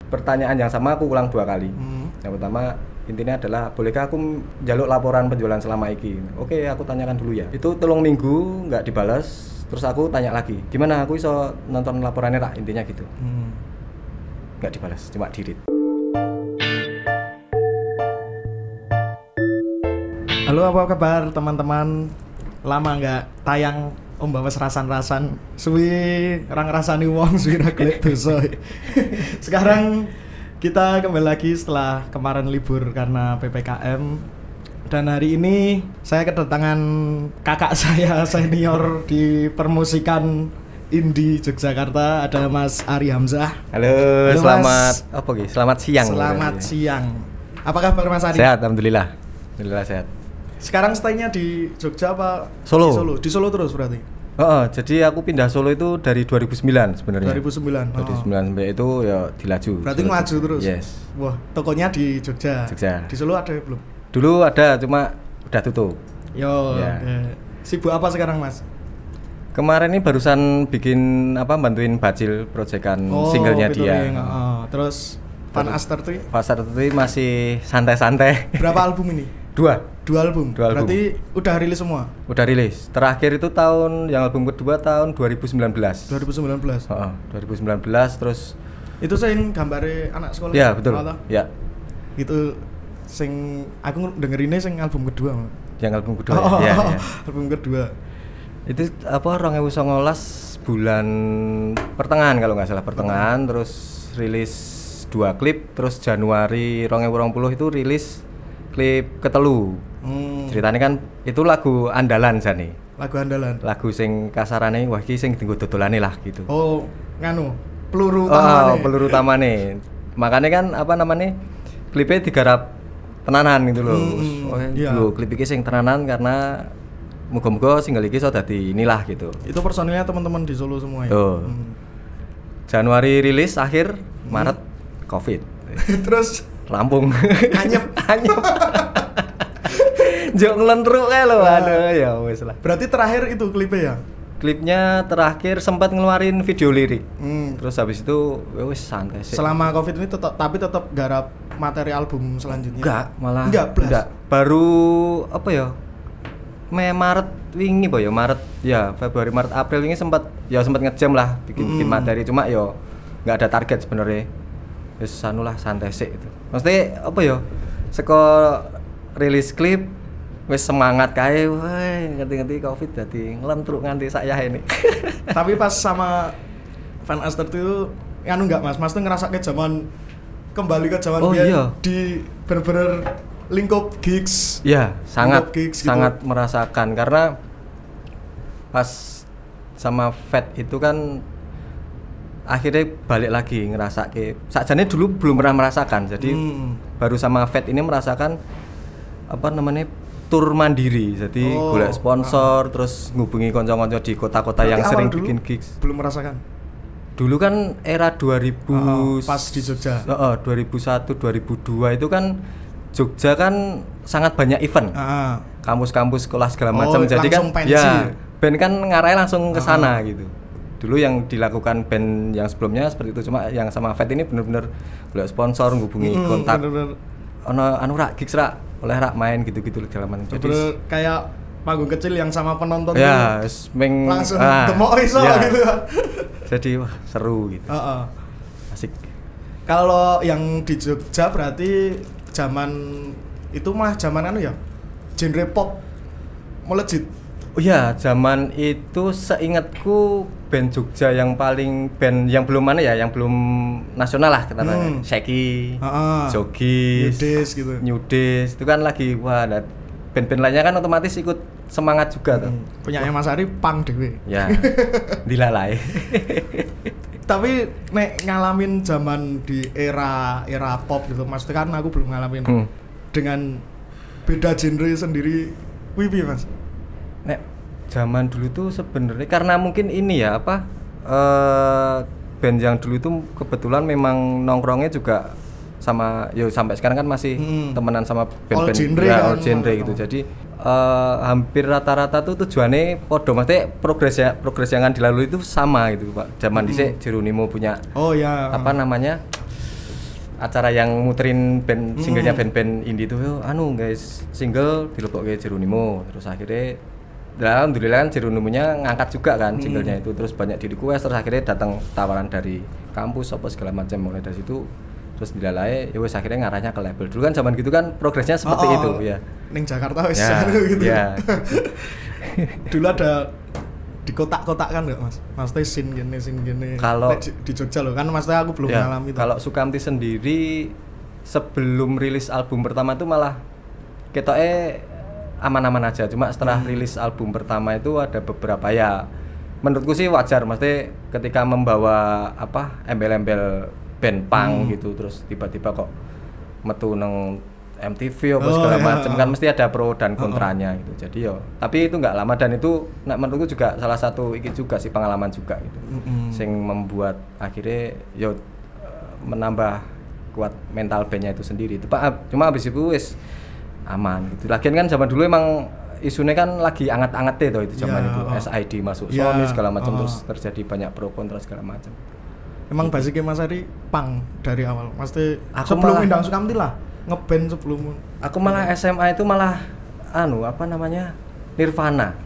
Pertanyaan yang sama aku ulang 2 kali. Yang pertama intinya adalah bolehkah aku njaluk laporan penjualan selama iki. Oke, aku tanyakan dulu ya. Itu 3 minggu nggak dibalas. Terus aku tanya lagi, gimana aku iso nonton laporannya tak, intinya gitu. Nggak dibalas, cuma delete. Halo, apa kabar teman-teman? Lama nggak tayang Ombawas rasan-rasan suwi orang rasani wong suwi ra golek dosa. Sekarang kita kembali lagi setelah kemarin libur karena PPKM. Dan hari ini saya kedatangan kakak saya senior di permusikan indie Yogyakarta, ada Mas Ari Hamzah. Halo, selamat Mas. apa Ki? Selamat siang. Selamat siang. Apa kabar Mas Ari? Sehat, alhamdulillah. Alhamdulillah sehat. Sekarang stay-nya di Jogja apa Solo. di Solo? Di Solo terus berarti? Jadi aku pindah Solo itu dari 2009 sebenarnya. 2009. 2009 sampai itu ya dilaju. Berarti ngelaju terus? Yes. Wah, tokonya di Jogja. Jogja. Di Solo ada belum? Dulu ada, cuma udah tutup. Yo, Ya. Sibuk apa sekarang Mas? Kemarin ini barusan bikin bantuin Bacil proyekan singlenya dia. Terus Fan Aster Tree? Pasar itu masih santai-santai. Berapa album ini? Dua album. Dua album. Berarti udah rilis semua? Udah rilis. Terakhir itu yang album kedua tahun 2019. 2019. 2019 terus. Itu sing gambare anak sekolah. Ya betul. Ya. Itu sing aku dengerinnya sing album kedua. Yang album kedua. Ya. Album kedua. Itu 2019 bulan pertengahan kalau nggak salah pertengahan, terus rilis 2 klip, terus Januari 2020 itu rilis klip ketelu. Ceritanya kan itu lagu andalan jane. Lagu andalan. Lagu sing kasarane wah iki sing dienggo dodolane lah gitu. Oh, nganu, peluru utamane. Peluru utamane. Makanya kan klipnya digarap tenanan gitu loh. Iya. Klip iki sing tenanan karena muga-muga single iki iso dadi inilah gitu. Itu personilnya teman-teman di Solo semua ya. Januari rilis, akhir Maret Covid. Terus rampung. Anyep. Jok ngelentruk kae lho, aduh ya wis lah. Berarti terakhir itu klipnya ya? Klipnya terakhir sempat ngeluarin video lirik. Terus habis itu wis santai sih. Selama Covid ini tetap garap materi album selanjutnya? Enggak. Baru Maret wingi Maret ya, Februari Maret April ini sempat ngejam lah bikin materi, cuma enggak ada target sebenarnya. Wis santai sih itu. Mesti seko rilis klip wis semangat kae, ngerti-ngerti Covid dadi nglentruk nganti saya ini. Tapi pas sama Fan Aster itu enggak Mas? Mas tuh ngerasa kembali ke zaman biar di bener-bener lingkup gigs. Iya, sangat gigs gitu. Sangat merasakan karena pas sama Fat itu kan akhirnya balik lagi ngerasa sakjane dulu belum pernah merasakan. Jadi baru sama Fat ini merasakan tur mandiri. Jadi golek sponsor, terus ngubungi kanca-kanca di kota-kota yang sering bikin gigs. Belum merasakan. Dulu kan era 2000 pas di Jogja. 2001 2002 itu kan Jogja kan sangat banyak event. Kampus-kampus sekolah segala macam. Jadi kan pensi. Band kan ngarahnya langsung ke sana gitu. Dulu yang dilakukan band yang sebelumnya seperti itu, cuma yang sama Fat ini bener-bener golek sponsor, ngubungi kontak. Ono rak gigs rak, oleh rak main gitu-gitu segala macam. Jadi kayak panggung kecil yang sama penonton ya, langsung demok iso gitu. Jadi wah seru gitu. Asik. Kalau yang di Jogja berarti zaman itu malah zaman genre pop melejit. Oh iya, zaman itu seingatku band Jogja yang belum yang belum nasional lah katanya. Shaggy, Jogis, New Days itu kan lagi band-band lainnya kan otomatis ikut semangat juga tuh. Punyanya Mas Ari punk dewe. Ya. Dilalai. Tapi nek ngalamin zaman di era pop gitu, maksudnya kan aku belum ngalamin dengan beda genre sendiri. Wipi Mas? Nek zaman dulu tuh sebenarnya karena mungkin ini band yang dulu itu kebetulan memang nongkrongnya juga sama sampai sekarang kan masih temenan sama band-band all genre gitu. Jadi hampir rata-rata tuh tujuannya podo, maksudnya progres yang akan dilalui itu sama gitu Pak. Zaman dhisik Jeronimo punya acara yang muterin band singlenya band-band indie tuh guys single dilebokke Jeronimo terus akhirnya alhamdulillah kan Jeronimonya ngangkat juga kan singlenya itu terus banyak di request terus akhirnya datang tawaran dari kampus apa segala macam mulai dari situ terus dilalai ya wes akhirnya ngarahnya ke label dulu kan zaman gitu kan progresnya seperti itu ya ning Jakarta wes gitu ya. Dulu ada di kotak-kotak kan nggak mas? Maksudnya scene gini. Kalau di Jogja loh kan maksudnya aku belum mengalami itu. Kalau Sukamti sendiri sebelum rilis album pertama itu malah ketoknya aman-aman aja. Cuma setelah rilis album pertama itu ada beberapa ya menurutku sih wajar. Maksudnya ketika membawa embel-embel band punk gitu terus tiba-tiba kok metu nang MTV apa segala macam kan mesti ada pro dan kontranya gitu. Jadi tapi itu nggak lama dan itu menurutku juga salah satu juga sih pengalaman juga gitu. Sing membuat akhirnya menambah kuat mental bandnya itu sendiri. Itu cuma habis itu wis aman gitu. Lagian kan zaman dulu emang isunya kan lagi anget-angetnya itu zaman itu SID masuk Sony segala macam terus terjadi banyak pro kontra segala macam. Emang basicnya Mas Ari punk dari awal. Pasti sebelum Indang Sukamti lah. Ngeband sebelum aku malah SMA itu malah Nirvana.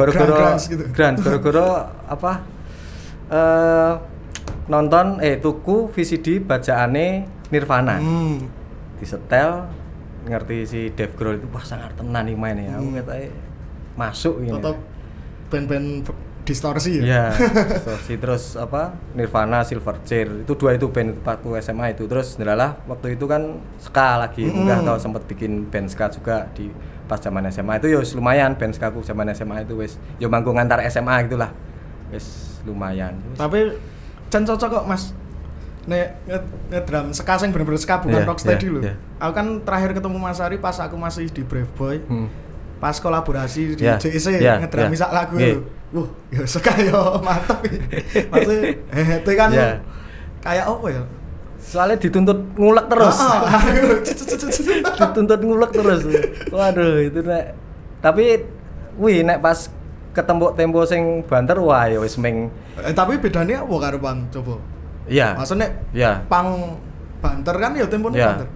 Gara-gara gitu. Gara-gara nonton tuku VCD bacaane Nirvana. Disetel ngerti si Dave Grohl itu sangat tenan nih mainnya. Aku katanya masuk ini. Tetap band-band distorsi ya. Iya, distorsi terus Nirvana, Silverchair. Itu dua itu band waktu SMA itu. Terus ndelalah waktu itu kan ska lagi. Enggak tahu sempat bikin band ska juga di pas zaman SMA itu lumayan band ska aku zaman SMA itu wis manggung antar SMA gitulah. Wis lumayan. Tapi cocok kok Mas. Ngedrum ska sing bener-bener ska bukan rocksteady lho. Aku kan terakhir ketemu Mas Ari pas aku masih di Brave Boy. Pas kolaborasi di JEC ngedrum sak lagu itu. Ya suka yo mantap. Maksudnya itu kan kayak apa ya? Soalnya dituntut ngulek terus. Dituntut ngulek terus. Waduh, itu nek. Tapi nek pas ketemu tempo sing banter wah ya wis meng. Tapi bedanya apa karo pang coba? Iya. Maksudnya pang banter kan ya tempone banter.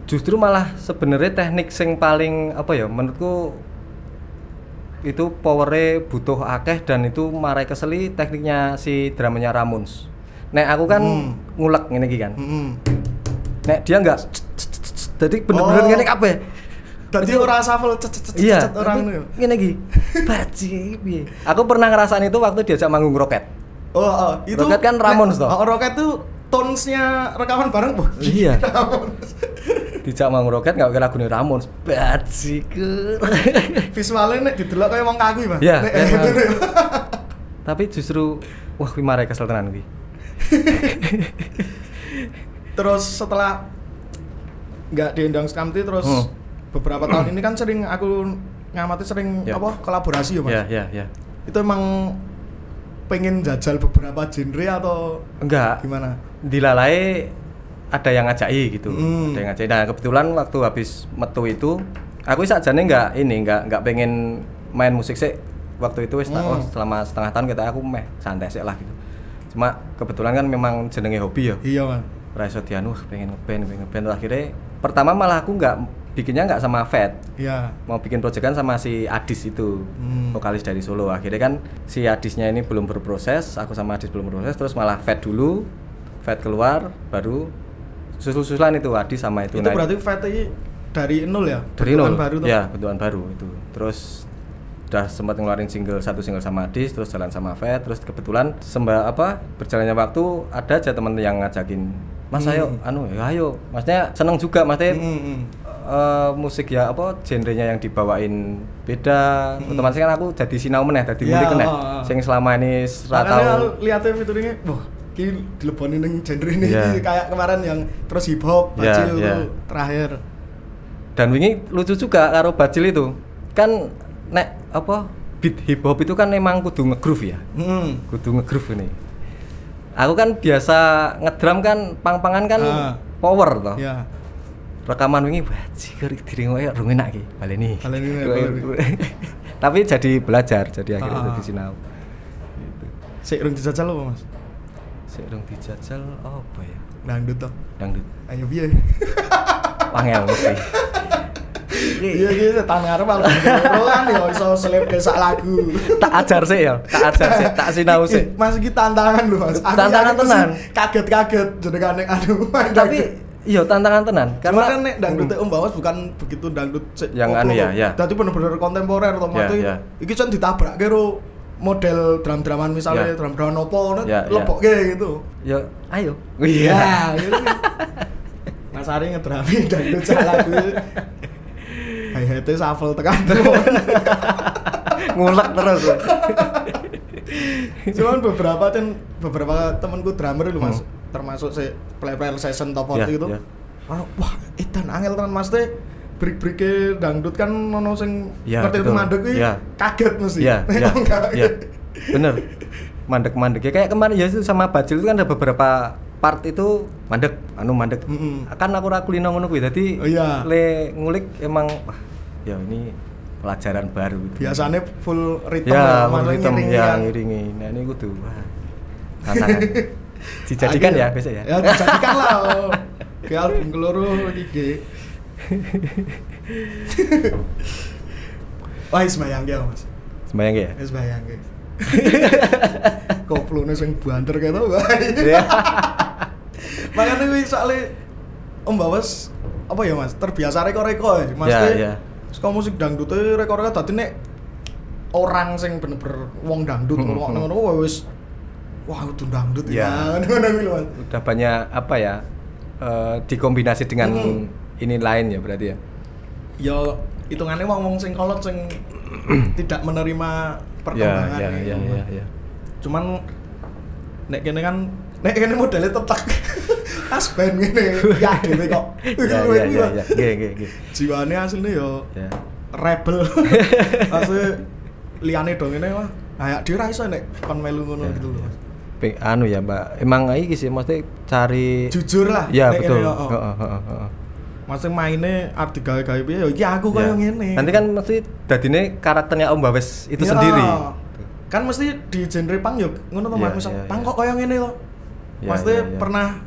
Justru malah sebenarnya teknik sing paling menurutku itu powernya butuh akeh dan itu marai keseli tekniknya si drumnya Ramones. Nek aku kan ngulek ngene iki kan. Nek dia enggak jadi bener-bener ngene kabeh. Dadi ora shuffle orang ngono. Ngene iki. Baji piye. Aku pernah ngerasain itu waktu diajak manggung Rocket. Itu Rocket kan Ramones toh. Rocket tuh tones-nya rekaman bareng iya. Dijak manggung Rocket enggak kira lagune Ramones. Bajiku. Visualnya nek didelok kaya wong kaku Mas. Iya. Tapi justru wah kuwi marai kesel tenan kuwi. Terus setelah enggak diundang Sukamti terus beberapa tahun ini kan sering aku ngamati sering kolaborasi ya Mas. Iya. Itu emang pengen jajal beberapa genre atau enggak? Gimana? Dilalai ada yang ngajaki gitu. Ada yang ngajaki. Nah, kebetulan waktu habis metu itu aku sakjane enggak pengen main musik sih. Waktu itu selama setengah tahun aku santai sih lah gitu. Cuma kebetulan kan memang jenenge hobi ya. Iya, Mas. Ora iso dianu pengen ngeband akhirnya pertama malah aku bikinnya nggak sama Fat. Iya. Mau bikin proyekan sama si Adis itu, vokalis dari Solo. Akhirnya kan si Adisnya ini belum berproses, aku sama Adis belum berproses, terus malah Fat dulu, Fat keluar, baru susul-susulan itu Adis sama itu. Itu berarti Fat ini dari nol ya? Dari nol. Baru tuh? Ya, bentukan baru itu. Terus udah sempat ngeluarin satu single sama Adis, terus jalan sama Fat, terus kebetulan berjalannya waktu ada aja temen yang ngajakin, Mas ayo, ayo. Maksudnya seneng juga, maksudnya musik ya genrenya yang dibawain beda. Otomatis kan aku jadi sinau meneh, dadi mulik meneh. Sing selama ini ora tau. Aku lihatnya featuringnya, iki dileboni ning genre ini kayak kemarin yang terus hip hop, Bacil itu terakhir. Dan wingi lucu juga karo Bacil itu. Kan nek beat hip hop itu kan memang kudu nge-groove ya. Kudu nge-groove ini. Aku kan biasa ngedrum kan pang-pangan kan power toh. Iya. Rekaman wingi bajigur diring wae rung enak iki baleni. Tapi jadi belajar, jadi akhirnya jadi sinau. Gitu. Sik rung dijajal apa, Mas? Sik rung dijajal apa ya? Dangdut toh. Dangdut. Ayo piye? Wangel mesti. Iya gitu, tangan ngarep aku kan ya iso selip ke sak lagu. Tak ajar sih, tak sinau sih. Mas iki tantangan lho, Mas. Tantangan tenan. Kaget-kaget jenengane Tapi iya tantangan tenan. Karena kan nek dangdut Om Bawas bukan begitu dangdut yang anu ya. Dadi bener-bener kontemporer otomatis. Iki kan ditabrak karo model drum-druman misalnya drum-druman opo lebokke gitu. Ya, ayo. Iya, gitu. Mas Ari ngedrami dangdut sak lagu. Hi-hate shuffle tekan terus. Ngulek terus. Cuman beberapa temanku drummer lho Mas, termasuk si play session top 40 gitu. Wah, edan angel tenan Mas teh. Break-break dangdut kan ono sing ngerti itu mandek kuwi kaget mesti. Iya. Bener. Mandek-mandek kayak kemarin ya itu sama Bajil itu kan ada beberapa part itu mandek. Kan aku ra kulino ngono kuwi. Dadi le ngulik emang wah ya ini pelajaran baru gitu. Biasanya full rhythm ngiringi. Nah ini kudu wah. Tantangan. Dijadikan ya besok ya. Ya dijadikan lah. Ke album keloro iki. Wah, sembayang ya, Mas. Sembayang ya? Sembayang ya. Koplone sing banter kae to, Pak. Makane kuwi soalnya Om Bawas apa ya, Mas? Terbiasa reko-reko ya. Mas suka musik dangdut e reko-reko dadi nek orang sing bener-bener wong dangdut ngono wis wah itu dangdut ya. Ngono kuwi lho, Mas. Udah banyak apa ya? Dikombinasi dengan ini lain ya berarti ya. Ya hitungannya wong-wong sing kolot sing tidak menerima perkembangan. Ya. Cuman nek kene modelnya tetep as band ngene ya dhewe kok. Nggih. Jiwane asline yo rebel. Asline liyane do ngene mah kayak dhewe ra iso nek kon melu ngono gitu lho. Anu ya Mbak, emang iki sih mesti cari jujur lah. Iya betul. Masih mainnya arti gawe-gawe piye ya iki aku koyo ngene. Nanti kan mesti dadine karakternya Om Bawas itu sendiri. Kan mesti di genre punk yo ngono to Mas, misal punk kok koyo ngene kok. Pasti pernah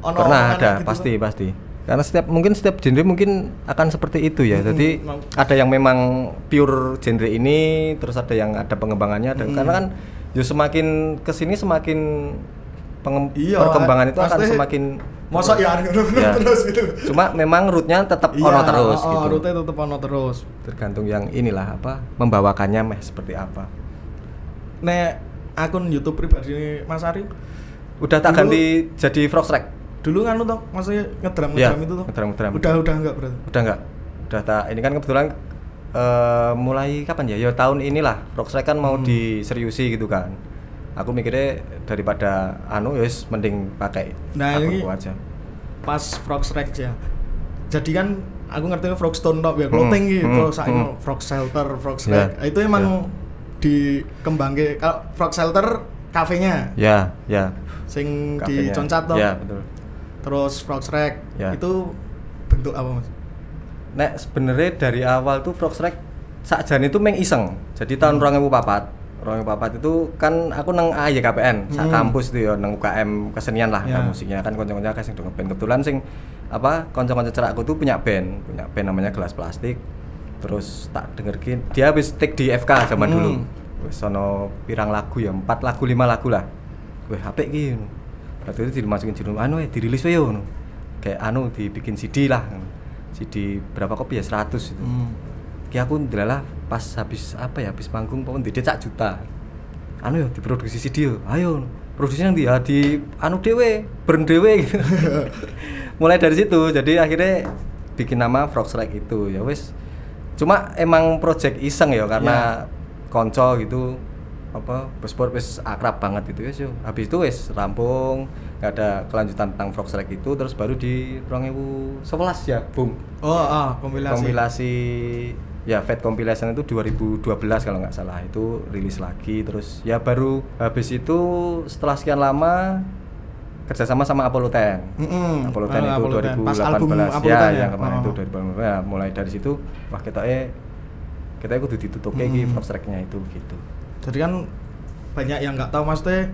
ono ada gitu pasti. Karena mungkin setiap genre mungkin akan seperti itu ya. Jadi ada yang memang pure genre ini, terus ada yang ada pengembangannya karena kan yo semakin kesini semakin perkembangan itu akan semakin masa ya terus gitu. Cuma memang root-nya tetap ono terus gitu. Root-nya tetap ono terus. Tergantung yang inilah apa membawakannya seperti apa. Nek akun YouTube pribadi Mas Ari udah tak ganti jadi Frogstrack. Dulu kan lu toh masih ngedram itu toh. Ngedram. Udah enggak berarti. Udah enggak. Udah tak ini kan kebetulan mulai kapan ya? Ya tahun inilah Frogstrack kan mau diseriusi gitu kan. Aku mikirnya daripada wis mending pakai ini aja. Pas Frogstrack ya. Jadi kan aku ngerti Frogstone tok ya, clothing gitu, saiki Frog Shelter, Frogstrack. Itu emang dikembangke kalau Frog Shelter kafenya. Ya. Sing di Concat toh. Ya, betul. Terus Frogstrack itu bentuk apa, Mas? Nek sebenarnya dari awal tuh Frogstrack sakjane itu meng iseng. Jadi tahun 2004 itu kan aku nang AYKPN sak kampus itu ya nang UKM kesenian lah musiknya kan kanca-kanca kasih dong band kebetulan sing kanca-kanca cerakku tuh punya band namanya Gelas Plastik. Terus tak dengerin dia habis take di FK zaman dulu. Wis ono pirang lagu ya 4 lagu 5 lagu lah. Wih apik iki. Berarti itu dimasukin judul dirilis wae yo. Kayak dibikin CD lah. CD berapa kopi ya 100 itu. Ki aku ndelalah pas habis panggung pokoknya ndedit sak juta. Diproduksi CD yo. Ayo produksinya di dhewe, burn dhewe gitu. Mulai dari situ jadi akhirnya bikin nama Frogstrack itu ya wis. Cuma emang project iseng ya karena konco gitu sport wis akrab banget itu wis yo. Habis itu wis rampung, enggak ada kelanjutan tentang Frogstrack itu terus baru di 2011 ya, boom. Kompilasi ya Fate Compilation itu 2012 kalau nggak salah itu rilis lagi terus ya baru habis itu setelah sekian lama kerjasama sama Apollo 10. Apollo 10 itu 2018 yang kemarin itu 2018 ya mulai dari situ wah kita kudu ditutup kayak Frogstrack-nya itu gitu. Jadi kan banyak yang nggak tahu Mas teh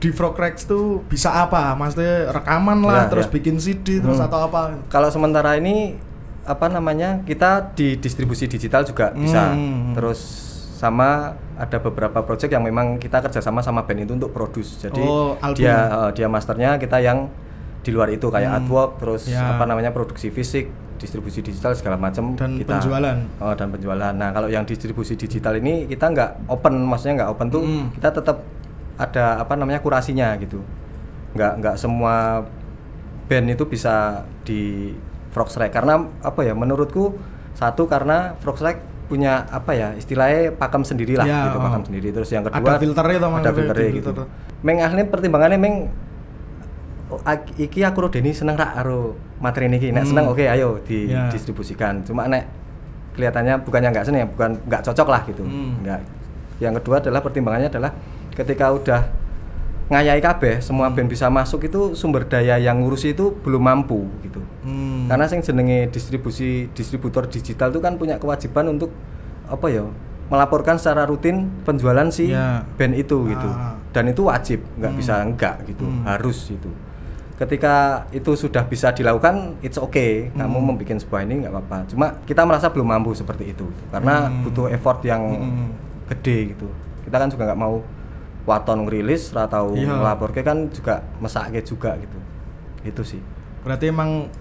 di Frogrex tuh bisa apa? Maksudnya rekaman lah, terus bikin CD terus atau apa? Kalau sementara ini apa namanya, kita di distribusi digital juga bisa. Terus sama ada beberapa project yang memang kita kerjasama sama band itu untuk produce. Jadi dia masternya, kita yang di luar itu kayak artwork, terus apa namanya produksi fisik, distribusi digital segala macam dan kita penjualan. Dan penjualan. Nah kalau yang distribusi digital ini kita nggak open, maksudnya nggak open tuh kita tetap ada apa namanya kurasinya gitu. Nggak semua band itu bisa di Frogrex karena apa ya, menurutku satu karena Frogrex punya apa ya istilahnya pakem sendiri lah gitu, pakem sendiri. Terus yang kedua ada filternya gitu. Meng ahli pertimbangannya meng iki aku Deni seneng rak karo materi niki, nek seneng oke, ayo didistribusikan. Cuma nek kelihatannya bukannya nggak seneng, bukan nggak cocok lah gitu. Enggak. Yang kedua adalah pertimbangannya adalah ketika udah ngayai kabeh semua band bisa masuk, itu sumber daya yang ngurusi itu belum mampu gitu. Karena sing jenenge distributor digital itu kan punya kewajiban untuk apa ya, melaporkan secara rutin penjualan si band itu gitu. Dan itu wajib, nggak bisa enggak gitu, harus itu. Ketika itu sudah bisa dilakukan, it's okay, kamu membuat sebuah ini nggak apa-apa. Cuma kita merasa belum mampu seperti itu, karena butuh effort yang gede gitu. Kita kan juga nggak mau waton ngerilis atau ngelaporke kan juga mesake juga gitu. Itu sih. Berarti emang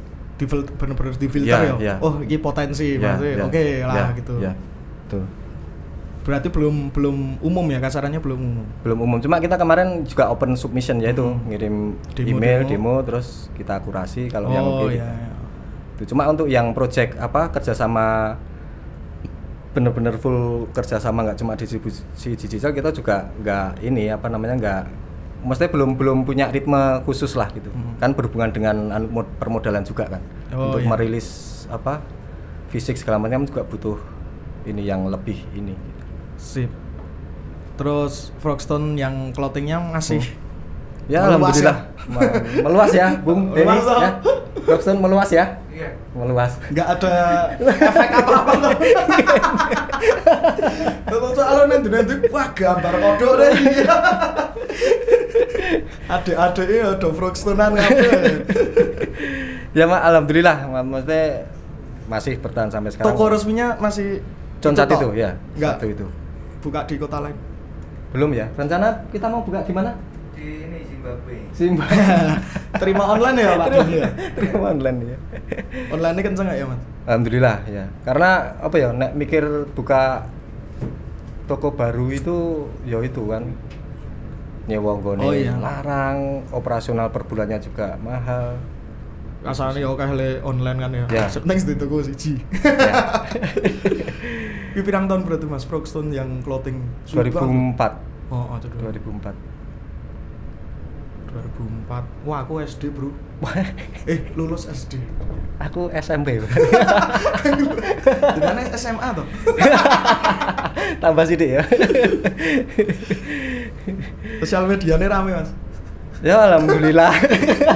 bener-bener difilter ya? Oh ini potensi, maksudnya oke lah gitu. Iya, betul. Berarti belum umum ya, kasarannya belum umum. Cuma kita kemarin juga open submission, yaitu ngirim email demo terus kita kurasi kalau yang oke. Itu cuma untuk yang project apa kerjasama bener-bener full kerjasama, nggak cuma distribusi digital, kita juga nggak ini apa namanya nggak, maksudnya belum punya ritme khusus lah gitu. Kan berhubungan dengan permodalan juga kan. Untuk merilis apa fisik segala macam juga butuh ini yang lebih ini gitu. Sip. Terus Frogstone yang clothingnya masih ya alhamdulillah meluas ya Bung Denny ya. Frogstone meluas ya. Iya. Meluas. Nggak ada efek apa-apa loh. Soalnya nanti wah gambar kodok deh. Ada ada Frogstonean ngapain? Ya mak alhamdulillah, maksudnya masih bertahan sampai sekarang. Toko resminya masih Concat itu ya. Enggak. Satu itu. Buka di kota lain? Belum ya. Rencana kita mau buka di mana? Di ini Zimbabwe. Terima online ya Pak? Terima online ya. Online ini kenceng nggak ya Mas? Alhamdulillah ya. Karena apa ya, nek mikir buka toko baru itu ya itu kan nyewa nggone larang, operasional per bulannya juga mahal. Asalnya oke le online kan ya. Next di toko siji. Ya. Ini pirang tahun berarti Mas Frogstone yang clothing? 2004. Oh, itu 2004. 2004. Wah, aku SD, Bro. Lulus SD. Aku SMP. Dimana SMA toh? Tambah sidik ya. Sosial medianya rame, Mas. Ya alhamdulillah.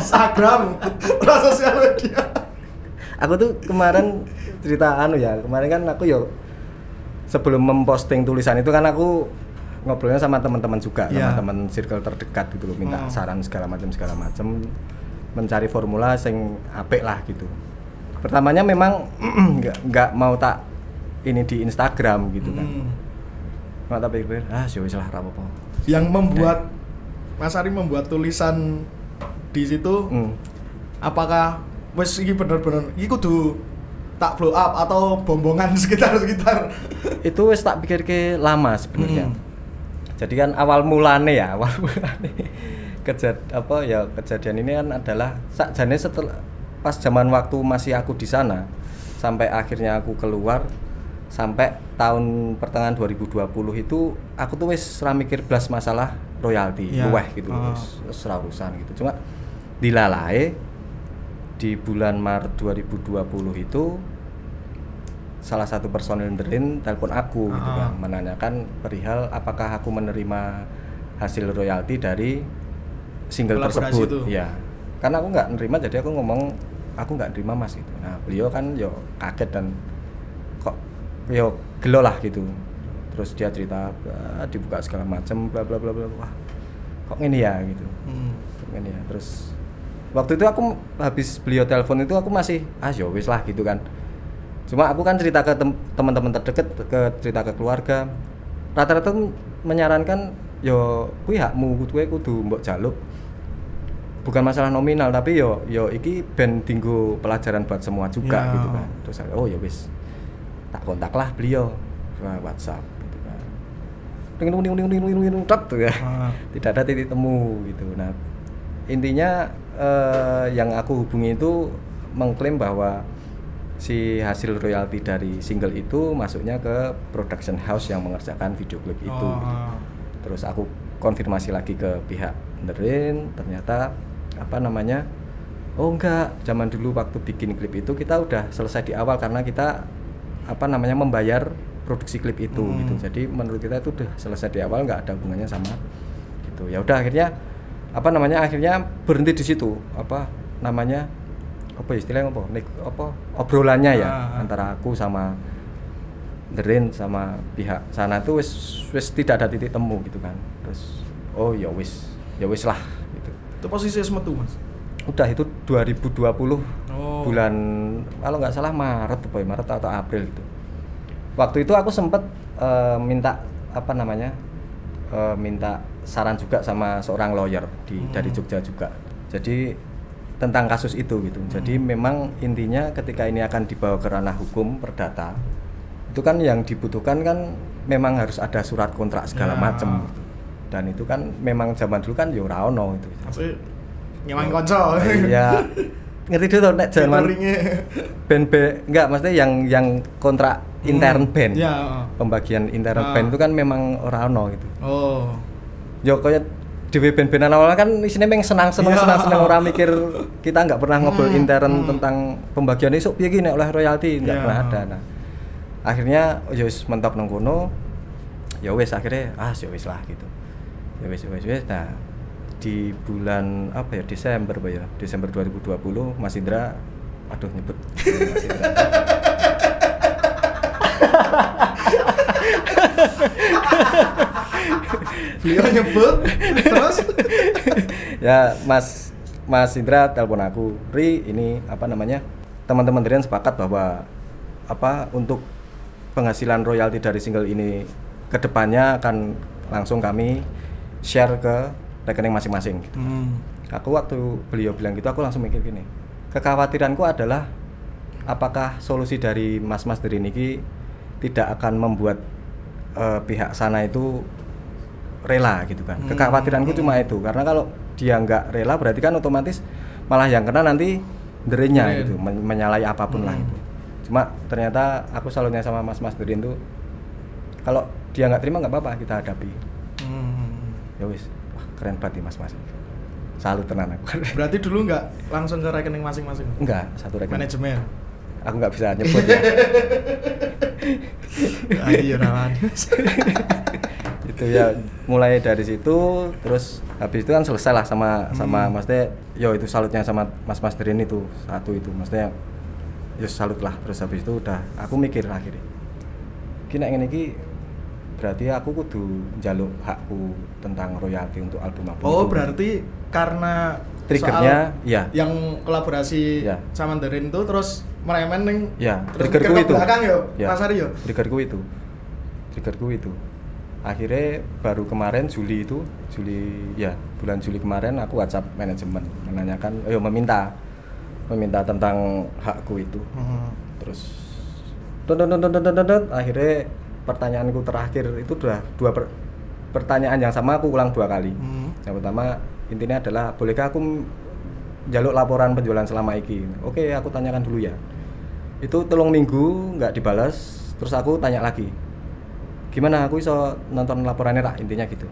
Instagram, sosial media. Aku tuh kemarin cerita kemarin kan aku sebelum memposting tulisan itu kan aku ngobrolnya sama teman-teman juga, teman-teman circle terdekat gitu loh, minta saran segala macam, mencari formula sing apik lah gitu. Pertamanya memang nggak mau tak ini di Instagram gitu kan. Nggak tak pikir, wis lah ra apa-apa. Yang membuat Mas Ari membuat tulisan di situ, apakah wes iki bener-bener iki kudu tak blow up atau bombongan sekitar? Itu wes tak pikir ke lama sebenarnya. Jadi kan awal mulane kejadian ini kan adalah sakjane setelah pas zaman waktu masih aku di sana sampai akhirnya aku keluar sampai tahun pertengahan 2020 itu aku tuh wes ora mikir blas masalah royalti luweh gitu, wes ora urusan gitu. Cuma dilalae di bulan Maret 2020 itu salah satu personil Derin telepon aku gitu kan, menanyakan perihal apakah aku menerima hasil royalti dari single tersebut. Ya, karena aku nggak nerima, jadi aku ngomong aku nggak nerima Mas gitu. Nah beliau kan kaget dan kok gelo lah gitu. Terus dia cerita dibuka segala macam bla bla bla bla. Wah kok ini ya gitu. Ini ya. Terus waktu itu aku habis beliau telepon itu aku masih ya wis lah gitu kan. Cuma aku kan cerita ke teman-teman terdekat, cerita ke keluarga. Rata-rata menyarankan yo kuwi hakmu, kowe kudu mbok jaluk. Bukan masalah nominal tapi yo iki ben dinggo pelajaran buat semua juga gitu kan. Terus ya wis. Tak kontak lah beliau lewat WhatsApp gitu kan. Tidak ada titik temu gitu. Nah, intinya yang aku hubungi itu mengklaim bahwa si hasil royalti dari single itu masuknya ke production house yang mengerjakan video klip itu gitu. Terus aku konfirmasi lagi ke pihak Nerin, ternyata oh enggak, zaman dulu waktu bikin klip itu kita udah selesai di awal karena kita membayar produksi klip itu gitu. Jadi menurut kita itu udah selesai di awal, nggak ada hubungannya sama itu. Ya udah akhirnya akhirnya berhenti di situ. Obrolannya ya antara aku sama Derin sama pihak sana tuh wis tidak ada titik temu gitu kan. Terus ya wis lah gitu. Itu posisi metu Mas. Udah itu 2020 bulan kalau nggak salah Maret atau April gitu. Waktu itu aku sempat minta minta saran juga sama seorang lawyer dari Jogja juga. Jadi tentang kasus itu gitu. Jadi memang intinya ketika ini akan dibawa ke ranah hukum perdata, itu kan yang dibutuhkan kan memang harus ada surat kontrak segala macam gitu. Dan itu kan memang zaman dulu kan ya ora ono itu. Nyaman konco. Iya. Ngerti dulu nek zaman band enggak maksudnya yang kontrak intern band. Pembagian intern band itu kan memang ora ono gitu. Ya kaya dhewe band-bandan awal kan isine meng senang ora mikir kita enggak pernah ngobrol intern tentang pembagian esuk piye iki nek oleh royalti enggak pernah ada. Nah, akhirnya ya wis mentok nang kono. Ya wis akhirnya ya wis lah gitu. Ya wis. Nah, di bulan Desember 2020 Mas Indra nyebut Mas Indra. Beliau nyebut terus ya Mas Indra telepon aku, "Ri, ini teman-teman Drian sepakat bahwa untuk penghasilan royalti dari single ini kedepannya akan langsung kami share ke rekening masing-masing gitu. Aku waktu beliau bilang gitu aku langsung mikir gini, kekhawatiranku adalah apakah solusi dari mas-mas dari niki tidak akan membuat pihak sana itu rela gitu kan. Kekhawatiranku cuma itu, karena kalau dia nggak rela berarti kan otomatis malah yang kena nanti derinya gitu, menyalahi apapun lah gitu. Cuma ternyata aku salutnya sama mas-mas Derin tuh, kalau dia nggak terima nggak apa-apa, kita hadapi. Ya wis, wah keren banget mas-mas. Salut tenan aku. Berarti dulu nggak langsung ke rekening masing-masing? Enggak, satu rekening. Manajemen? Aku nggak bisa nyebut ya. Ayo nawan. Itu ya, mulai dari situ, terus habis itu kan selesai lah sama maksudnya, itu salutnya sama mas-mas Derin itu, satu itu, maksudnya salut lah. Terus habis itu udah, aku mikir akhirnya kini ngene iki berarti aku kudu njaluk hakku tentang royalti untuk album aku. Oh, berarti karena triggernya yang kolaborasi sama Derin itu terus meremen ning triggerku itu. Belakang Mas Ari yo. Triggerku itu. Akhirnya baru kemarin bulan Juli kemarin aku WhatsApp manajemen menanyakan meminta tentang hakku itu. Terus akhirnya pertanyaanku terakhir itu dua pertanyaan yang sama aku ulang 2 kali. Yang pertama intinya adalah, bolehkah aku jaluk laporan penjualan selama ini? Oke, aku tanyakan dulu ya. Itu 3 minggu nggak dibalas, terus aku tanya lagi, gimana aku iso nonton laporannya tak, intinya gitu.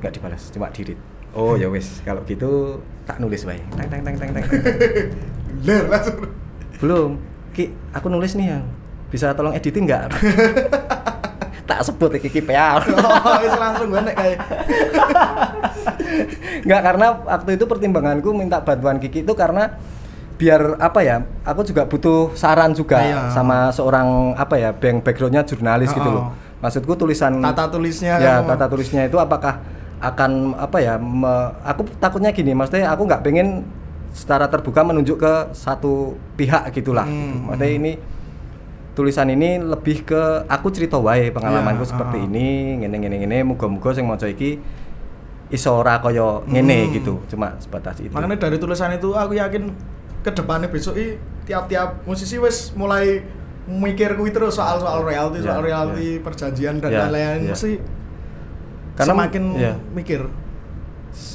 Nggak dibalas, cuma di-read. Oh ya wes, kalau gitu tak nulis bae. Teng. Langsung. Belum, Ki, aku nulis nih ya. Bisa tolong editing nggak? Tak sebut Kiki PR. Langsung gue nek kayak. Nggak, karena waktu itu pertimbanganku minta bantuan Kiki itu karena biar aku juga butuh saran juga sama seorang backgroundnya jurnalis gitu loh. Maksudku tulisan tata tulisnya tata tulisnya itu apakah akan apa ya? Aku takutnya gini, maksudnya aku nggak pengen secara terbuka menunjuk ke satu pihak gitulah. Maksudnya ini tulisan ini lebih ke aku cerita wae pengalamanku seperti ini, ngene, muga-muga sing maca iki iso ora kaya ngene gitu. Cuma sebatas itu. Makanya dari tulisan itu aku yakin ke depannya besok tiap-tiap musisi wis mulai mikir kuwi terus soal royalti, perjanjian dan lain-lain mesti karena semakin mikir.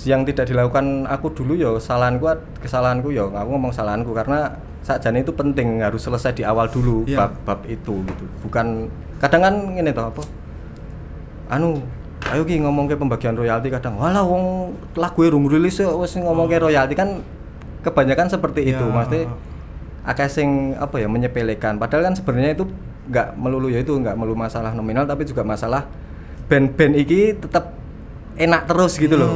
Yang tidak dilakukan aku dulu ya kesalahanku ya aku ngomong kesalahanku karena sakjane itu penting harus selesai di awal dulu bab itu gitu. Bukan kadang kan ngene toh apa? Ayo ki ngomong ke pembagian royalti kadang walah wong lagu urung rilis wis ngomong ke royalti kan kebanyakan seperti itu. Maksudnya akeh sing apa ya menyepelekan padahal kan sebenarnya itu enggak melulu masalah nominal tapi juga masalah band-band iki tetap enak terus gitu loh.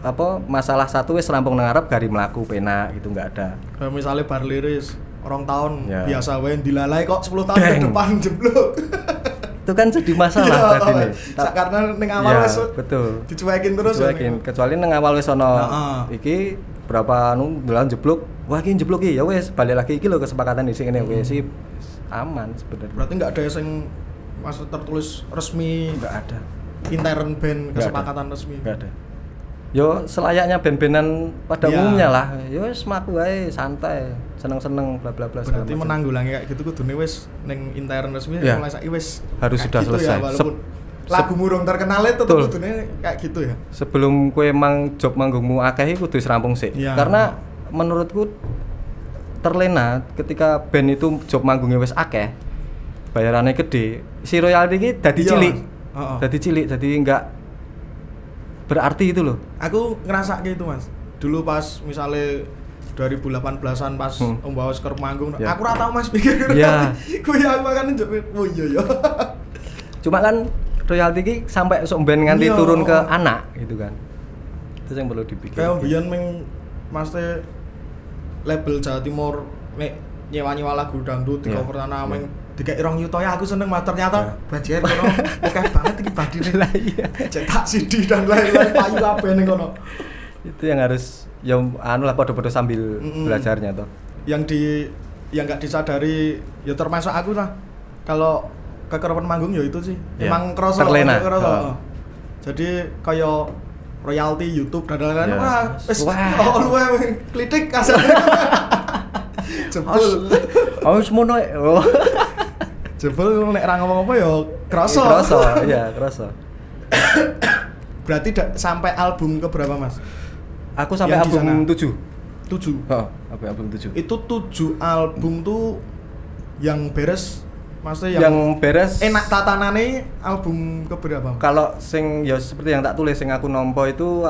Apa masalah satu wis rampung nang arep gari mlaku penak gitu enggak ada. Kayak misalnya bar liris orang tahun biasa wae dilalai kok 10 tahun ke depan jeblok. Itu kan jadi masalah tadi nih. Karena ning awal wis betul. Dicuekin terus kecuali ning awal wis ono iki berapa bulan jeblok. Wah iki jeblok iki ya wis balik lagi iki lho kesepakatan di sini wis aman sebenarnya. Berarti enggak ada sing maksud tertulis resmi, enggak ada. Intern band kesepakatan resmi. Enggak ada. Yo selayaknya band-bandan pada umumnya lah. Yo wis mlaku wae santai, seneng-seneng bla bla bla. Berarti menanggulangi kayak gitu kudune wis ning intern resmi mulai saiki wis harus sudah gitu selesai. Lagu murung terkenal itu tetep kudune kayak gitu ya. Sebelum kowe emang job manggungmu akeh kudu rampung sik. Karena menurutku terlena ketika band itu job manggungnya wis akeh, bayarannya gede, si royalti iki dadi cilik. Dadi cilik, dadi enggak berarti itu loh. Aku ngerasa gitu mas. Dulu pas misalnya 2018an pas Om Bawas kerep manggung, aku ora tau mas pikir. Iya. Kuwi aku kan njepit. Oh iya ya. Cuma kan royalti iki sampai sok band nganti turun ke anak gitu kan. Itu yang perlu dipikir. Kayak mbiyen maksudnya label Jawa Timur nek nyewa lagu dangdut di cover tanah meng dikai 2 juta ya aku seneng mas ternyata bajian kono oke banget iki badine lah cetak CD dan lain-lain payu kabeh ning kono. Itu yang harus lah podo-podo sambil belajarnya toh. Yang enggak disadari ya termasuk aku lah. Kalau kekerepan manggung ya itu sih. Emang kroso. Jadi kayak royalti YouTube dan lain-lain wis luwe klitik kasarnya. Jebul. Semono. Jebul nek ra ngomong apa ya kroso. Kroso. Berarti sampai album ke berapa mas? Aku sampai album 7. 7? Sampai album 7. Itu 7 album tuh yang beres. Maksudnya yang beres enak tatanane album keberapa? Kalau sing ya seperti yang tak tulis sing aku nompo itu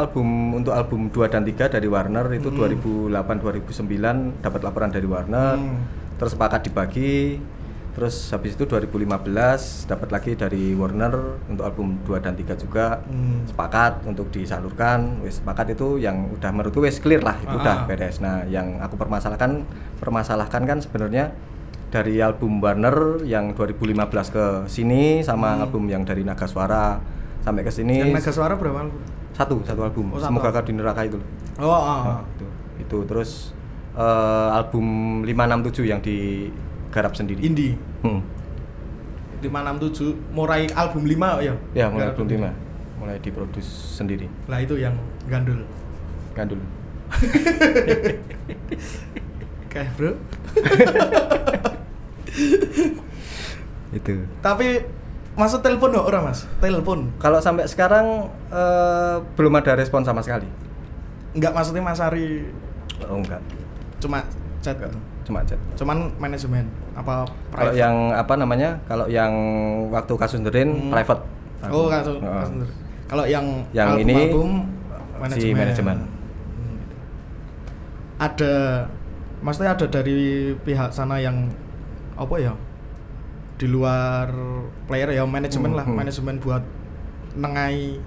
untuk album 2 dan 3 dari Warner itu 2008 2009 dapat laporan dari Warner. Terus sepakat dibagi. Terus habis itu 2015 dapat lagi dari Warner untuk album 2 dan 3 juga. Sepakat untuk disalurkan. Wis sepakat itu yang udah menurutku wis clear lah, itu udah beres. Nah, yang aku permasalahkan kan sebenarnya dari album Warner yang 2015 ke sini sama album yang dari Naga Suara sampai ke sini. Yang Naga Suara berapa album? Satu album. Semoga Kau di Neraka itu. Itu terus album 567 yang digarap sendiri. Indie. 567 mulai album 5 ya? Ya, mulai album 5. Mulai diproduksi sendiri. Lah itu yang gandul. Kayak bro. Itu. Tapi masuk telepon enggak orang mas? Telepon. Kalau sampai sekarang belum ada respon sama sekali. Enggak, maksudnya Mas Ari? Oh enggak. Cuma chat kan? Cuma chat. Cuman manajemen apa? Kalau yang apa namanya? Kalau yang waktu kasus Derin private. Oh kasus. Kalau yang ini manajemen. Ada, maksudnya ada dari pihak sana yang apa ya? Di luar player ya manajemen lah, manajemen buat nengai.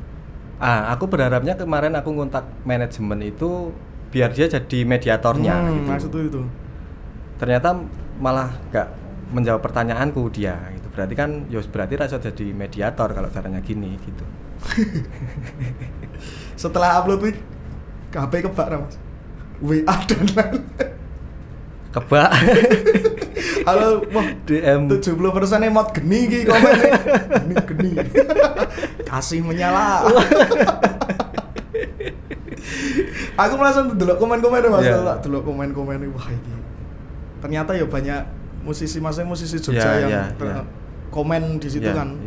Aku berharapnya kemarin aku ngontak manajemen itu biar dia jadi mediatornya gitu. Maksud itu. Ternyata malah gak menjawab pertanyaanku dia gitu. Berarti kan berarti rasa jadi mediator kalau caranya gini gitu. Setelah upload tweet HP kebak Mas. WA dan lain. Kebak. Halo, wah DM 70% emot geni iki komen. Geni. Kasih menyala. Aku langsung delok komen-komen Mas, tak delok komen-komen wah iki. Ternyata ya banyak musisi Jogja yang komen di situ kan.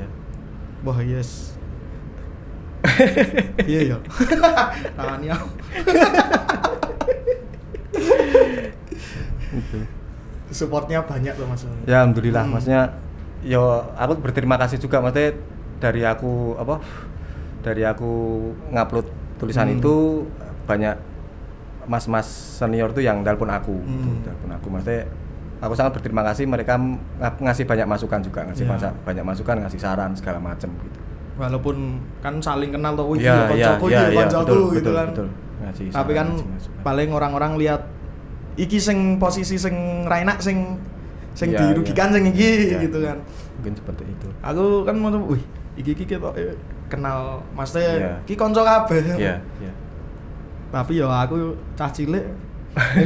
Wah, yes. Iya ya. Tangannya. Supportnya banyak tuh Mas. Ya alhamdulillah, maksudnya yo aku berterima kasih juga maksudnya dari aku ngupload tulisan itu banyak mas-mas senior tuh yang telepon aku, maksudnya aku sangat berterima kasih, mereka ngasih banyak masukan juga, banyak masukan, ngasih saran segala macam gitu. Walaupun kan saling kenal tuh, koncoku gitu kan. Betul. Tapi kan paling orang-orang lihat iki sing posisi sing rainak sing dirugikan sing iki gitu kan. Mungkin seperti itu. Aku kan mau wih, iki ketok kenal maksudnya iki kanca kabeh. Iya. Tapi ya aku cah cilik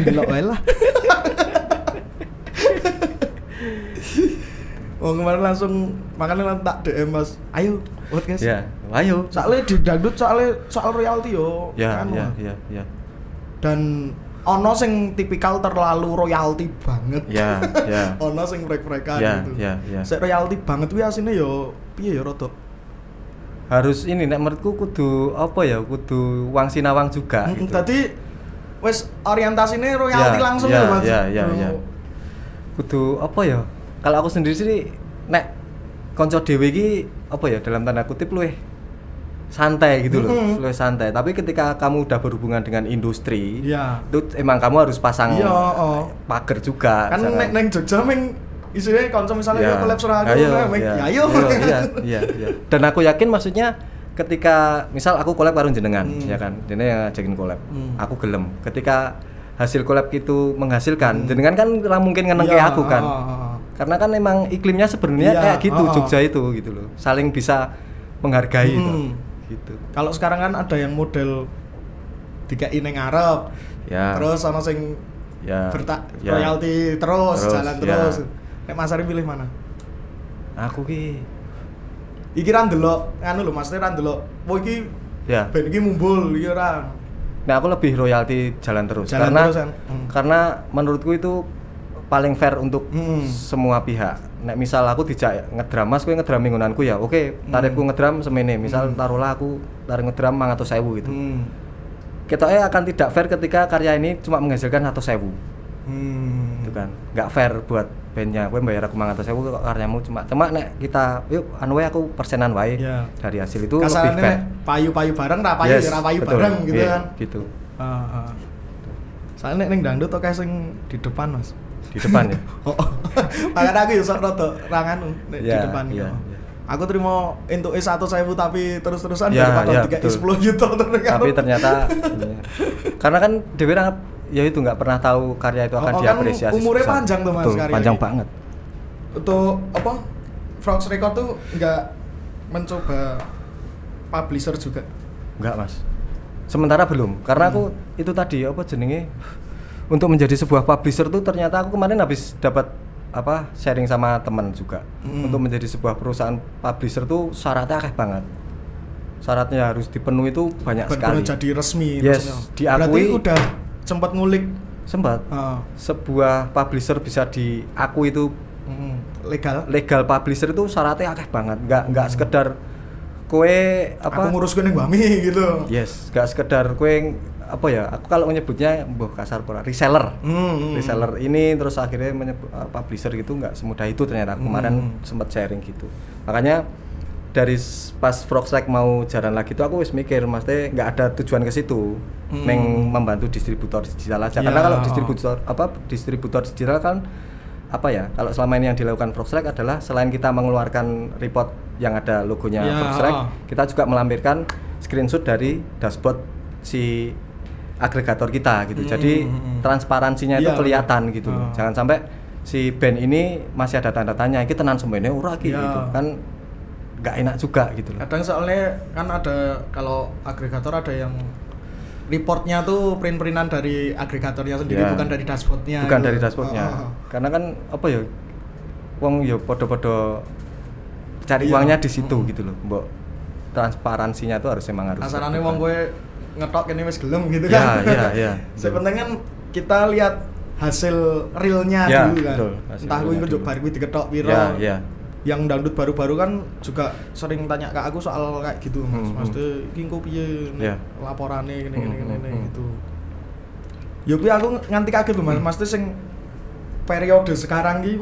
ndelok wae lah. Kemarin langsung makanya tak DM Mas. Ayo, podcast. Iya, ayo. Soalnya di dangdut soal royalti yo. Iya. Dan ono sing tipikal terlalu royalti banget. Iya. Ono sing brek-brekan gitu. Iya. Sik royalti banget kuwi asine yo piye ya rada. Harus ini nek menurutku kudu kudu wang sinawang juga gitu. Tadi wis orientasine royalti langsung ya Mas. Iya. Kudu kalau aku sendiri sih nek kanca dhewe iki dalam tanda kutip luwih santai gitu loh, luwih santai. Tapi ketika kamu udah berhubungan dengan industri, itu emang kamu harus pasang pagar juga. Kan nek Jogja isine kanca misalnya collab surah Iya. Dan aku yakin maksudnya ketika misal aku collab karo jenengan, ya kan. Dene yang ngajakin collab. Aku gelem. Ketika hasil collab itu menghasilkan, jenengan kan ora mungkin ngenengke aku kan. Karena kan emang iklimnya sebenarnya kayak gitu Jogja itu gitu loh. Saling bisa menghargai itu. Gitu. Kalau sekarang kan ada yang model dikai ning ngarep. Terus ana sing royalti terus jalan terus. Nek Mas Ari pilih mana? Aku iki ra ndelok anu lho Mas, ra ndelok. Oh iki ben iki mumbul iki ora. Nah, aku lebih royalti jalan terus karena menurutku itu paling fair untuk semua pihak. Nek misal aku dijak ngedram Mas, kowe ngedram nggonanku ya. Oke, tarifku ngedram semene. Misal taruhlah aku tarif ngedram 500.000 gitu. Ketoke akan tidak fair ketika karya ini cuma menghasilkan 100.000. Itu kan nggak fair buat bandnya. Kowe bayar aku 500.000 kok karyamu cuma nek kita yuk anu wae aku persenan wae dari hasil itu kasarane lebih fair. Payu-payu bareng ra payu bareng gitu kan. Gitu. Soalnya nek ning dangdut oke sing di depan Mas. Di depan ya. Makanya aku yo sok rada ra nganu nek di depan. Aku terima entuke 100.000 tapi terus-terusan daripada 10 juta tapi ternyata karena kan dhewe ya itu nggak pernah tahu karya itu akan diapresiasi. Umurnya panjang tuh Mas karya. Panjang banget. Untuk Frogs Record tuh nggak mencoba publisher juga? Nggak Mas. Sementara belum, karena aku itu tadi untuk menjadi sebuah publisher tuh ternyata aku kemarin habis dapat sharing sama teman juga. Untuk menjadi sebuah perusahaan publisher tuh syaratnya akeh banget. Syaratnya harus dipenuhi itu banyak sekali. Jadi resmi. Diakui. Berarti udah sempat ngulik. Sebuah publisher bisa diakui itu legal publisher itu syaratnya akeh banget. Nggak sekedar kowe aku ngurus ning Bami gitu. Nggak sekedar kowe aku kalau menyebutnya kasar pura reseller. Reseller ini terus akhirnya menyebut publisher gitu, nggak semudah itu ternyata. Kemarin sempat sharing gitu. Makanya dari pas Frogstrike mau jalan lagi tuh aku wis mikir maksudnya nggak ada tujuan ke situ, membantu distributor digital aja. Karena kalau distributor digital kan kalau selama ini yang dilakukan Frogstrike adalah selain kita mengeluarkan report yang ada logonya Frogstrike, kita juga melampirkan screenshot dari dashboard si agregator kita gitu. Jadi transparansinya itu kelihatan gitu loh. Jangan sampai si band ini masih ada tanda tanya iki tenan semene ora iki gitu kan. nggak enak juga gitu loh. Kadang soalnya kan ada kalau agregator ada yang reportnya tuh print-printan dari agregatornya sendiri, bukan dari dashboardnya. Bukan dari dashboardnya. Karena kan apa ya, wong ya podo-podo cari uangnya di situ gitu loh. Mbok transparansinya tuh emang harus. Asarane wong kowe ngetok kene wis gelem gitu kan. Iya. Sepenting kan kita lihat hasil realnya dulu kan. Betul, entah kuwi njuk bar kuwi diketok piro. Iya. Yang dangdut baru-baru kan juga sering tanya ke aku soal kayak gitu, Mas iki engko piye laporane ngene gitu. Ya kuwi aku nganti kaget lho Mas, sing periode sekarang iki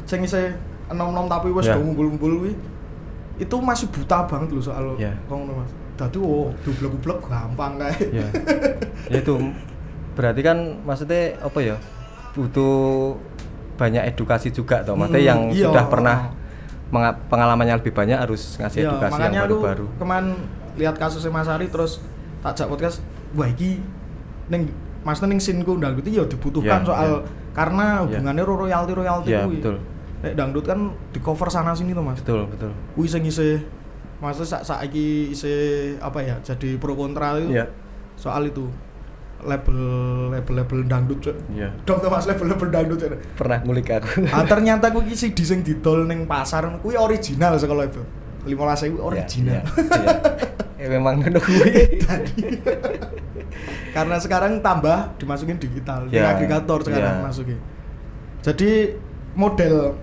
sing isih enom-enom tapi wis ngumpul-ngumpul kuwi itu masih buta banget lho soal ngono Mas. Dadi dublek-dublek gampang kae. Ya itu berarti kan maksudnya apa ya, butuh banyak edukasi juga toh, maksudnya yang sudah pernah pengalamannya lebih banyak harus ngasih edukasi yang baru-baru. Kemarin lihat kasusnya Mas Ari terus tak jak podcast, wah iki ning maksudnya ning sinku dangdut ya dibutuhkan soal karena hubungannya royalti kuwi. Betul. Nek dangdut kan di cover sana sini tuh Mas. Betul. Kuwi sing isih maksudnya saiki isih apa ya, jadi pro kontra itu soal itu label dangdut cuk. Iya. Dong Mas, label dangdut cuk. Pernah ngulik aku. Ternyata kuwi CD sing didol ning pasar kuwi original saka label. 15.000 original. Iya. Memang ngono kuwi. Karena sekarang tambah dimasukin digital, di agregator sekarang masukin. Jadi model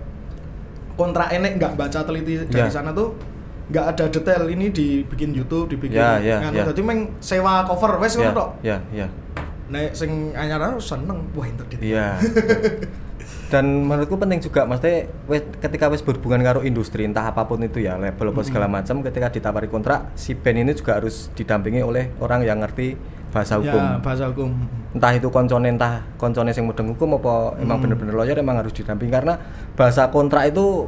kontrak enek nggak baca teliti dari sana tuh nggak ada detail, ini dibikin YouTube, dibikin jadi meng sewa cover wes ngono tok. Iya. Nek sing anyar seneng wah interdit. Iya. Dan menurutku penting juga maksudnya ketika wes berhubungan karo industri entah apapun itu ya, label apa segala macam, ketika ditawari kontrak si band ini juga harus didampingi oleh orang yang ngerti bahasa hukum. Ya, bahasa hukum. Entah itu koncone sing mudeng hukum apa emang bener-bener lawyer, emang harus didampingi karena bahasa kontrak itu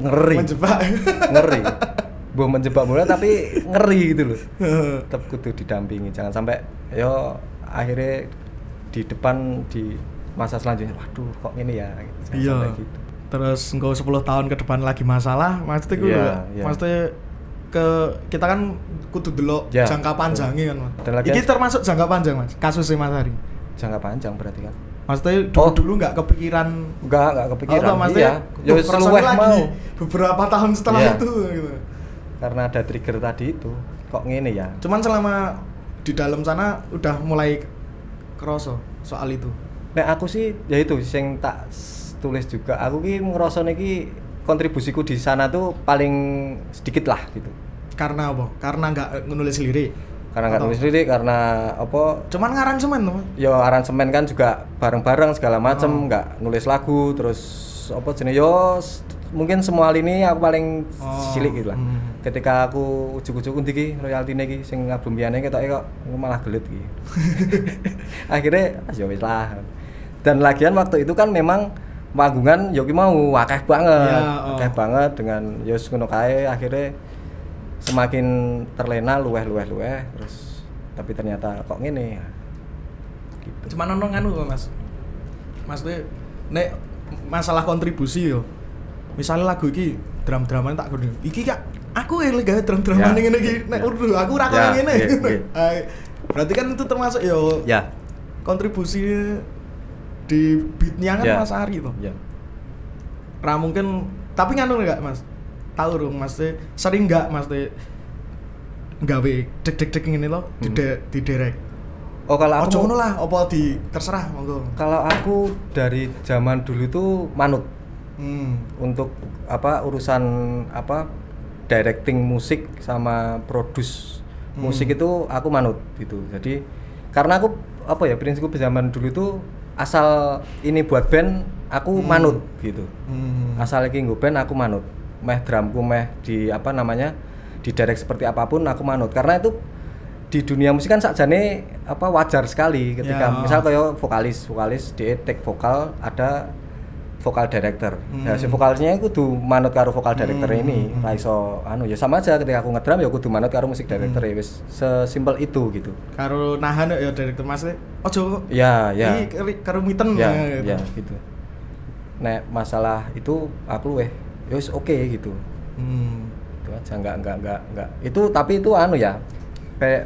ngeri. Ngeri. Mbok menjebak mulai tapi ngeri gitu loh. Tetap kudu didampingi, jangan sampai akhirnya di depan di masa selanjutnya waduh kok ini ya gitu. Gitu. Terus engko 10 tahun ke depan lagi masalah, maksudnya gue maksudnya kita kan kudu delok jangka panjangnya kan Mas. Ini termasuk jangka panjang Mas, kasusnya Mas Hari. Jangka panjang berarti kan. Maksudnya dulu enggak kepikiran. Enggak kepikiran. Maksudnya ya seluweh mau beberapa tahun setelah itu gitu. Karena ada trigger tadi itu kok ngene ya. Cuman selama di dalam sana udah mulai kerasa soal itu. Nek aku sih ya itu sing tak tulis juga. Aku ki ngerasa niki kontribusiku di sana tuh paling sedikit lah gitu. Karena apa? Karena enggak nulis lirik. Karena enggak nulis lirik, karena apa? Cuman ngaransemen tuh. Ya aransemen kan juga bareng-bareng segala macem, enggak nulis lagu terus apa jenis mungkin semua hal ini aku paling cilik gitu lah. Ketika aku ujuk-ujuk ndi royaltine iki sing album liyane ketoke kok malah gelut iki. Akhirnya ya wis lah. Dan lagian waktu itu kan memang panggungan yo ki mau akeh banget dengan yo ngono kae, akhirnya semakin terlena luweh terus tapi ternyata kok ngene gitu. Cuman ono nganu Mas. Maksudnya nek masalah kontribusi yo. Misalnya lagu iki drum-druman tak kudu. Iki Kak, aku yang gawe drum-druman ngene iki. Nek urdu aku ora kok ngene. Berarti kan itu termasuk yo kontribusi di beatnya kan Mas Ari itu. Ra mungkin tapi nganu enggak Mas? Tahu dong Mas, sering enggak Mas gawe deg-deg ngene lho di direct. Oh kalau aku ngono lah, apa terserah monggo. Kalau aku dari zaman dulu tuh manut. Untuk urusan directing musik sama produce musik itu aku manut gitu. Jadi karena aku prinsipku zaman dulu itu asal ini buat band aku manut gitu. Asal iki nggo band aku manut. Meh drumku meh di di direct seperti apapun aku manut. Karena itu di dunia musik kan sakjane wajar sekali ketika misal kayak vokalis di take vokal ada vokal director. Ya si vokalnya kudu manut karo vokal director ini. Ra iso ya sama aja ketika aku ngedrum ya kudu manut karo musik director ya wis sesimpel itu gitu. Karo nahan ya director Mas ojo. Ya. Iki kerumiten ya gitu. Nek masalah itu aku ya wis oke gitu. Itu aja enggak. Itu tapi itu anu ya.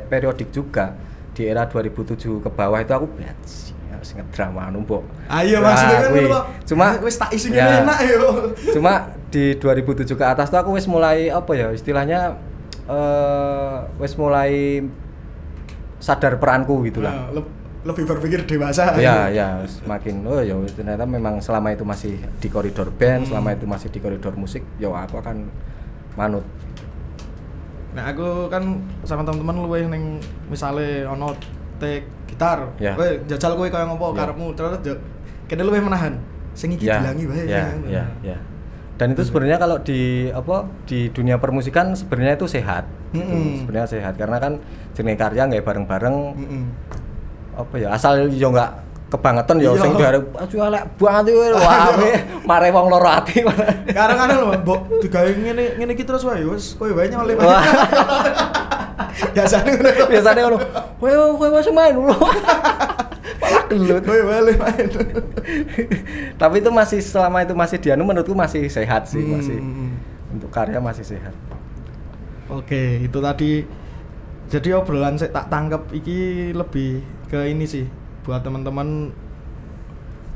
Periodik juga. Di era 2007 ke bawah itu aku harus ngedrama numpuk. Ayo maksudnya kan lu cuma wis tak isi ngene enak yo. Cuma di 2007 ke atas tuh aku wis mulai apa ya istilahnya wis mulai sadar peranku gitulah. Lebih berpikir dewasa. Ya, semakin ya ternyata memang selama itu masih di koridor band, selama itu masih di koridor musik, ya aku akan manut. Nah, aku kan sama teman-teman luwih ning misale ono take gitar. Kowe jajal kowe kaya ngopo karepmu terus kene luwih menahan. Sing iki dilangi wae. Ya. Dan itu sebenarnya kalau di dunia permusikan sebenarnya itu sehat. Sebenarnya sehat karena kan jenenge karya nggak bareng-bareng. Asal yo enggak kebangetan yo sing diarep elek banget kowe wah mare wong loro ati. Kadang-kadang lho mbok digawe ngene iki terus wae wis kowe wae nyoleh. Biasane ngono. Kowe wis main lho. Malah gelut kowe wae main. Tapi itu masih selama itu masih dianu menurutku masih sehat sih, masih untuk karya masih sehat. Oke, itu tadi jadi obrolan saya tak tangkep iki lebih ke ini sih buat teman-teman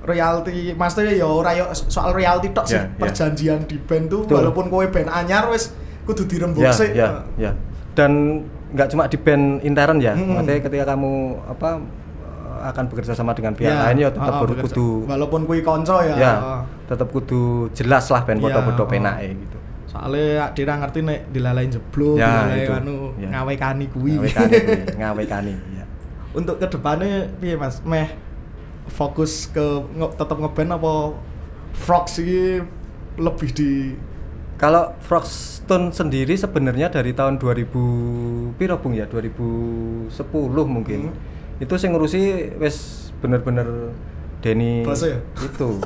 royalti, maksudnya ya ora soal royalti tok sih. Perjanjian di band tuh walaupun kowe band anyar wis kudu dirembuk sih. Ya. Dan enggak cuma di band intern ya. Maksudnya ketika kamu akan bekerja sama dengan pihak lain ya tetap kudu walaupun kuwi kanca ya. Tetap kudu jelas lah band foto-foto penake gitu. Soalnya dia ngerti nek dilalain jeblok, ngawekani kuwi. Ngawekani. Ya. Untuk kedepannya piye Mas? Fokus ke tetap ngeband apa Frogs ini lebih di kalau Frogstone sendiri sebenarnya dari tahun 2000 piro Bung ya 2010 mungkin. Itu sing ngurusi wis bener-bener Denny ya? Itu.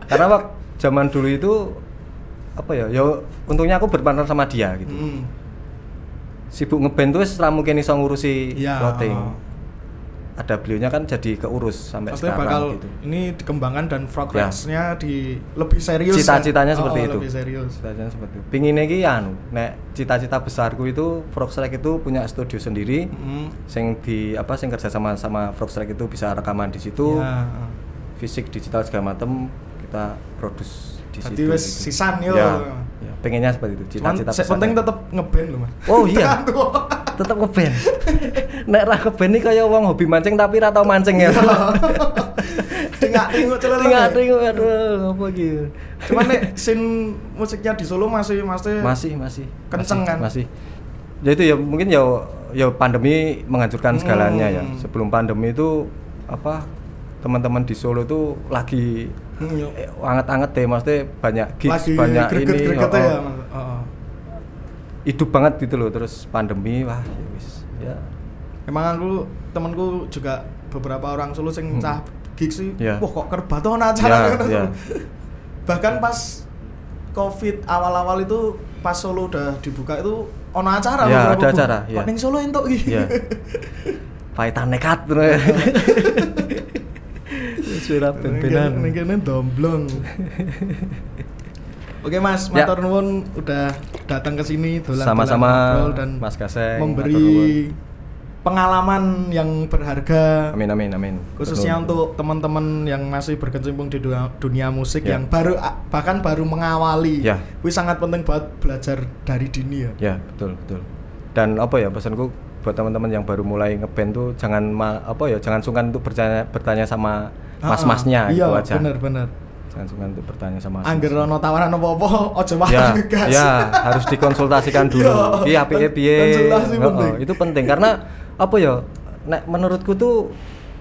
Karena zaman dulu itu untungnya aku berpartner sama dia gitu. Sibuk ngeband tuh setelah mungkin iso ngurusi floating. Ada beliaunya kan jadi keurus sampai sekarang bakal gitu. Ini dikembangkan dan progresnya di lebih serius. Cita-citanya seperti itu. Lebih serius. Cita-citanya seperti itu. Pingine iki nek cita-cita besarku itu Frogstrike itu punya studio sendiri. Sing kerja sama Frogstrike itu bisa rekaman di situ. Fisik digital segala macam kita produce di situ. Berarti wis sisan yo. Ya, pengennya seperti itu. Cita-cita besar. Penting tetap ngeband lho, Mas. Oh iya. Tetap ngeband. Nek ra ngeband iki kaya wong hobi mancing tapi ra tau mancing ya. Tingak-tinguk celele. Tingak-tinguk aduh apa iki. Cuman nek scene musiknya di Solo masih kenceng kan? Masih. Ya itu ya mungkin ya pandemi menghancurkan segalanya ya. Sebelum pandemi itu teman-teman di Solo itu lagi anget-anget deh, maksudnya banyak gigs, banyak ini hidup banget gitu loh. Terus pandemi wah ya wis ya. Emang temanku juga beberapa orang Solo sing cah gigs sih, wah kok kerbaton acara bahkan pas Covid awal-awal itu pas Solo udah dibuka itu ono acara ada acara kok ning Solo entuk iki paitan nekat terus suara ben-benan ning kene domblong. Oke Mas, matur nuwun udah datang ke sini sama-sama dan Mas Gaseng memberi pengalaman yang berharga. Amin. Khususnya untuk teman-teman yang masih berkecimpung di dunia musik yang bahkan baru mengawali. Kuwi sangat penting buat belajar dari dini ya. Ya, betul. Dan pesanku buat teman-teman yang baru mulai ngeband tuh jangan sungkan untuk bertanya sama mas-masnya itu aja. Iya, benar. Jangan sungkan untuk bertanya sama mas. Angger ono tawaran apa-apa aja wae ngegas. Ya, harus dikonsultasikan dulu. Ki apike piye. Itu penting karena nek menurutku tuh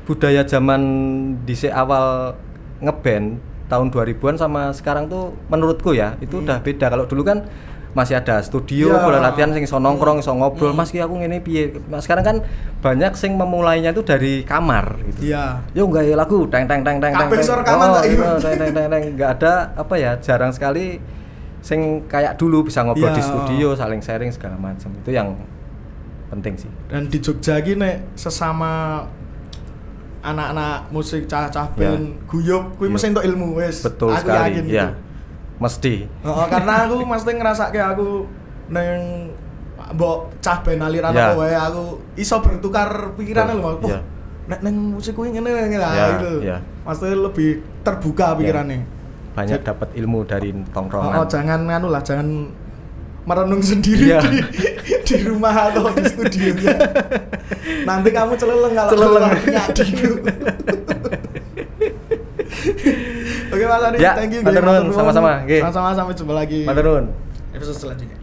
budaya zaman dhisik awal ngeband tahun 2000-an sama sekarang tuh menurutku ya itu udah beda. Kalau dulu kan masih ada studio, boleh latihan sing iso nongkrong, iso ngobrol, Mas ki aku ngene piye. Sekarang kan banyak sing memulainya itu dari kamar gitu. Iya. Yo gawe lagu teng. Kabeh suara kamar teng. Enggak ada jarang sekali sing kayak dulu bisa ngobrol di studio, saling sharing segala macam. Itu yang penting sih. Dan di Jogja iki nek sesama anak-anak musik cah-cah band guyub kuwi mesti entuk ilmu wis. Betul aku sekali. Yakin ya. Gitu. Mesti. Karena aku mesti ngerasake aku neng mbok cah ben aliran apa wae aku iso bertukar pikiran lho. Nek neng musik kuwi ngene gitu. Maksudnya lebih terbuka pikirannya. Banyak dapat ilmu dari tongkrongan. Jangan jangan merenung sendiri di rumah atau di studionya. Nanti kamu celeleng kalau nyadiku. Oke Mas Adi, thank you. Matur nuwun sama-sama. Sama-sama, sampai jumpa lagi. Matur nuwun. Episode selanjutnya.